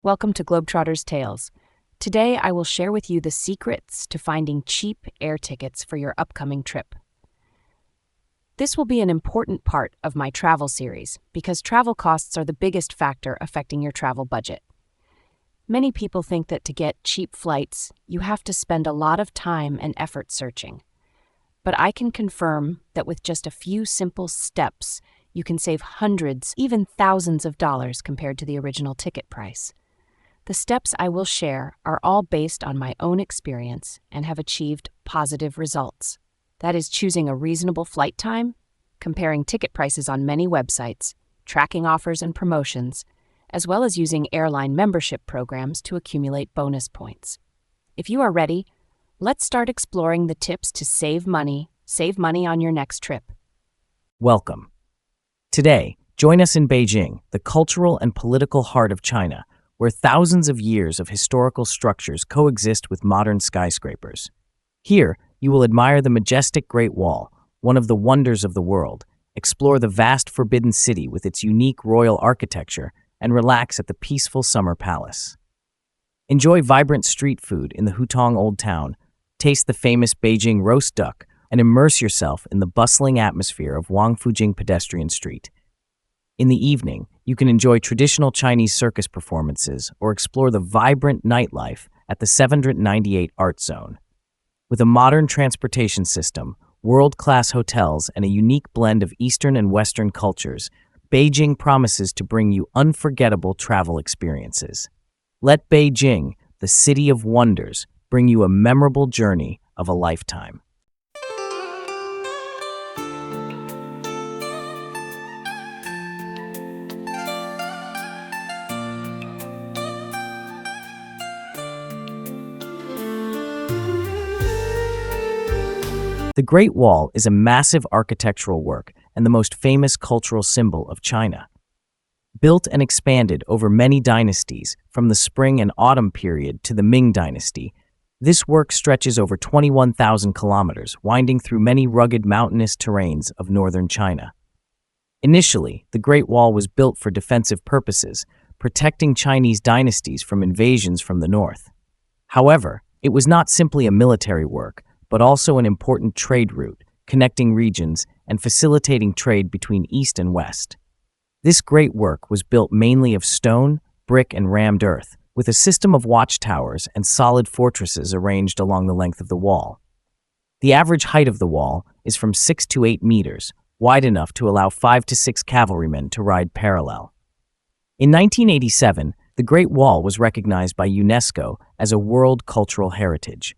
Welcome to Globetrotter's Tales. Today I will share with you the secrets to finding cheap air tickets for your upcoming trip. This will be an important part of my travel series because travel costs are the biggest factor affecting your travel budget. Many people think that to get cheap flights, you have to spend a lot of time and effort searching. But I can confirm that with just a few simple steps, you can save hundreds, even thousands of dollars compared to the original ticket price. The steps I will share are all based on my own experience and have achieved positive results. That is choosing a reasonable flight time, comparing ticket prices on many websites, tracking offers and promotions, as well as using airline membership programs to accumulate bonus points. If you are ready, let's start exploring the tips to save money on your next trip. Welcome. Today, join us in Beijing, the cultural and political heart of China, where thousands of years of historical structures coexist with modern skyscrapers. Here, you will admire the majestic Great Wall, one of the wonders of the world, explore the vast Forbidden City with its unique royal architecture, and relax at the peaceful summer palace. Enjoy vibrant street food in the Hutong Old Town, taste the famous Beijing roast duck, and immerse yourself in the bustling atmosphere of Wangfujing Pedestrian Street. In the evening, you can enjoy traditional Chinese circus performances or explore the vibrant nightlife at the 798 Art Zone. With a modern transportation system, world-class hotels, and a unique blend of Eastern and Western cultures, Beijing promises to bring you unforgettable travel experiences. Let Beijing, the city of wonders, bring you a memorable journey of a lifetime. The Great Wall is a massive architectural work and the most famous cultural symbol of China. Built and expanded over many dynasties, from the Spring and Autumn period to the Ming Dynasty, this work stretches over 21,000 kilometers, winding through many rugged mountainous terrains of northern China. Initially, the Great Wall was built for defensive purposes, protecting Chinese dynasties from invasions from the north. However, it was not simply a military work, but also an important trade route, connecting regions and facilitating trade between East and West. This great work was built mainly of stone, brick, and rammed earth, with a system of watchtowers and solid fortresses arranged along the length of the wall. The average height of the wall is from 6 to 8 meters, wide enough to allow 5 to 6 cavalrymen to ride parallel. In 1987, the Great Wall was recognized by UNESCO as a World Cultural Heritage.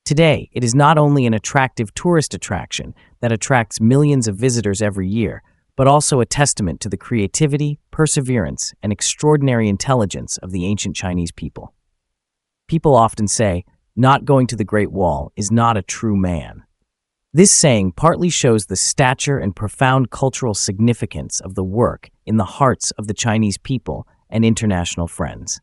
Today, it is not only an attractive tourist attraction that attracts millions of visitors every year, but also a testament to the creativity, perseverance, and extraordinary intelligence of the ancient Chinese people. People often say, "Not going to the Great Wall is not a true man." This saying partly shows the stature and profound cultural significance of the work in the hearts of the Chinese people and international friends.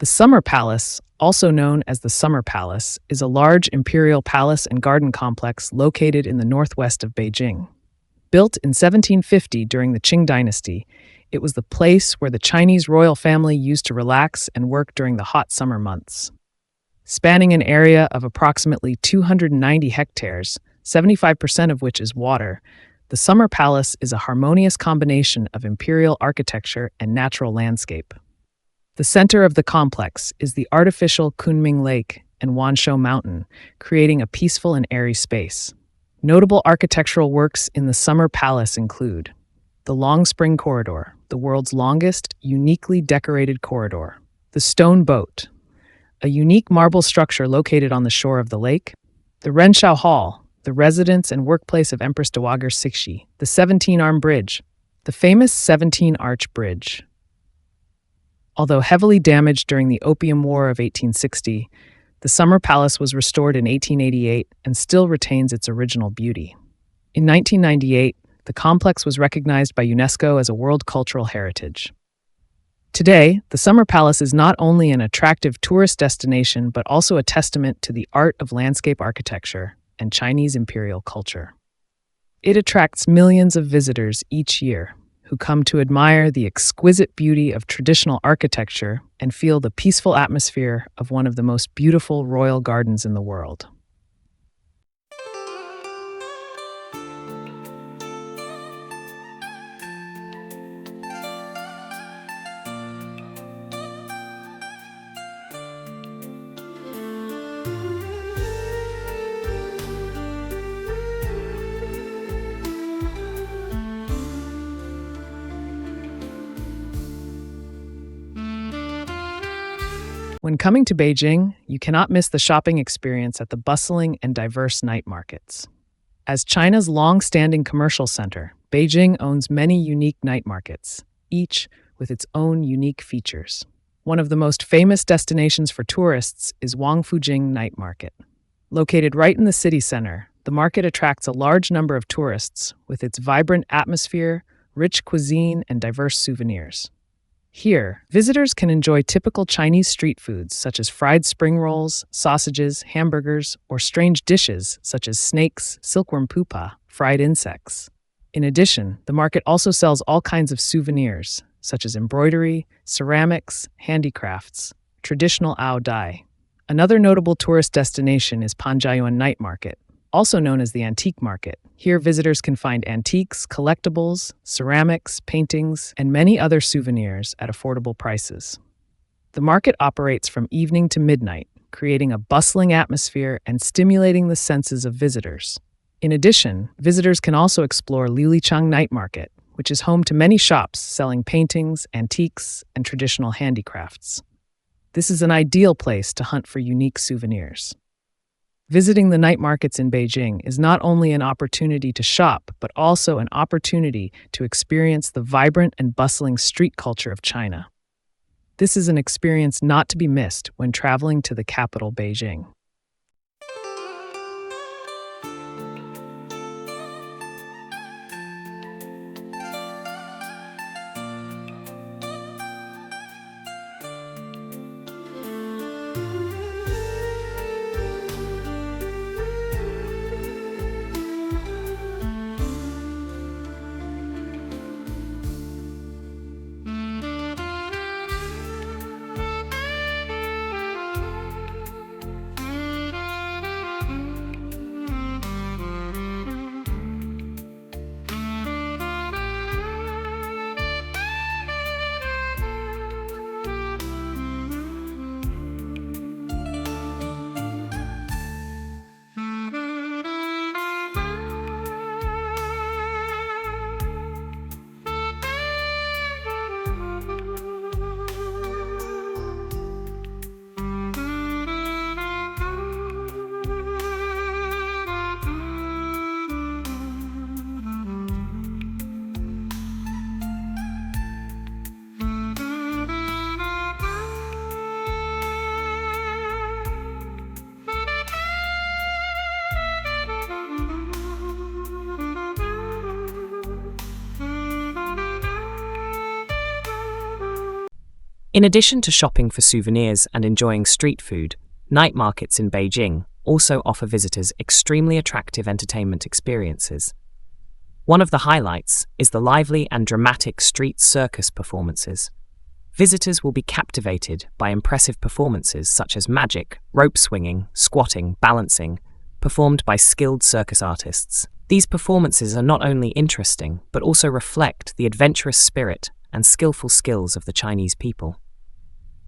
The Summer Palace, also known as the Summer Palace, is a large imperial palace and garden complex located in the northwest of Beijing. Built in 1750 during the Qing dynasty, it was the place where the Chinese royal family used to relax and work during the hot summer months. Spanning an area of approximately 290 hectares, 75% of which is water, the Summer Palace is a harmonious combination of imperial architecture and natural landscape. The center of the complex is the artificial Kunming Lake and Wanshou Mountain, creating a peaceful and airy space. Notable architectural works in the Summer Palace include the Long Spring Corridor, the world's longest, uniquely decorated corridor, the Stone Boat, a unique marble structure located on the shore of the lake, the Renshao Hall, the residence and workplace of Empress Dowager Cixi, the 17-arm bridge, the famous 17-arch bridge. Although heavily damaged during the Opium War of 1860, the Summer Palace was restored in 1888 and still retains its original beauty. In 1998, the complex was recognized by UNESCO as a World Cultural Heritage. Today, the Summer Palace is not only an attractive tourist destination but also a testament to the art of landscape architecture and Chinese imperial culture. It attracts millions of visitors each year who come to admire the exquisite beauty of traditional architecture and feel the peaceful atmosphere of one of the most beautiful royal gardens in the world. When coming to Beijing, you cannot miss the shopping experience at the bustling and diverse night markets. As China's long-standing commercial center, Beijing owns many unique night markets, each with its own unique features. One of the most famous destinations for tourists is Wangfujing Night Market. Located right in the city center, the market attracts a large number of tourists with its vibrant atmosphere, rich cuisine, and diverse souvenirs. Here, visitors can enjoy typical Chinese street foods such as fried spring rolls, sausages, hamburgers, or strange dishes such as snakes, silkworm pupa, fried insects. In addition, the market also sells all kinds of souvenirs such as embroidery, ceramics, handicrafts, traditional ao dai. Another notable tourist destination is Panjiayuan Night Market, also known as the Antique Market. Here, visitors can find antiques, collectibles, ceramics, paintings, and many other souvenirs at affordable prices. The market operates from evening to midnight, creating a bustling atmosphere and stimulating the senses of visitors. In addition, visitors can also explore Liulichang Night Market, which is home to many shops selling paintings, antiques, and traditional handicrafts. This is an ideal place to hunt for unique souvenirs. Visiting the night markets in Beijing is not only an opportunity to shop, but also an opportunity to experience the vibrant and bustling street culture of China. This is an experience not to be missed when traveling to the capital, Beijing. In addition to shopping for souvenirs and enjoying street food, night markets in Beijing also offer visitors extremely attractive entertainment experiences. One of the highlights is the lively and dramatic street circus performances. Visitors will be captivated by impressive performances such as magic, rope swinging, squatting, balancing, performed by skilled circus artists. These performances are not only interesting, but also reflect the adventurous spirit and skillful skills of the Chinese people.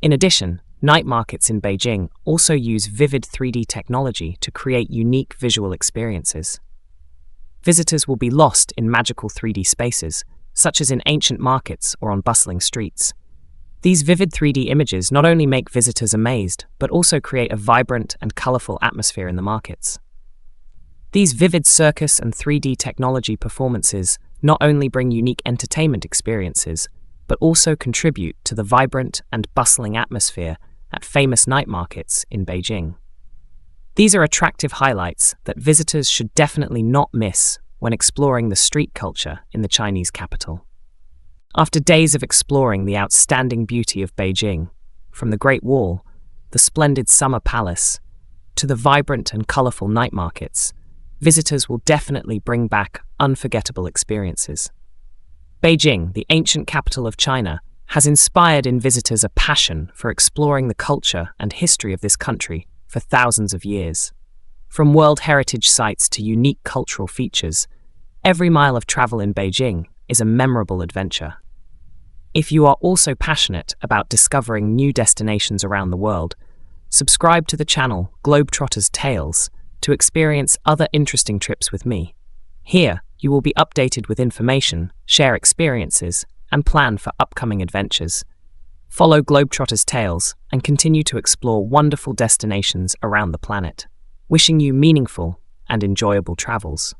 In addition, night markets in Beijing also use vivid 3D technology to create unique visual experiences. Visitors will be lost in magical 3D spaces, such as in ancient markets or on bustling streets. These vivid 3D images not only make visitors amazed, but also create a vibrant and colorful atmosphere in the markets. These vivid circus and 3D technology performances not only bring unique entertainment experiences, but also contribute to the vibrant and bustling atmosphere at famous night markets in Beijing. These are attractive highlights that visitors should definitely not miss when exploring the street culture in the Chinese capital. After days of exploring the outstanding beauty of Beijing, from the Great Wall, the splendid summer palace, to the vibrant and colorful night markets, visitors will definitely bring back unforgettable experiences. Beijing, the ancient capital of China, has inspired in visitors a passion for exploring the culture and history of this country for thousands of years. From World Heritage sites to unique cultural features, every mile of travel in Beijing is a memorable adventure. If you are also passionate about discovering new destinations around the world, subscribe to the channel Globetrotter's Tales to experience other interesting trips with me. Here, you will be updated with information, share experiences, and plan for upcoming adventures. Follow Globetrotter's Tales and continue to explore wonderful destinations around the planet. Wishing you meaningful and enjoyable travels.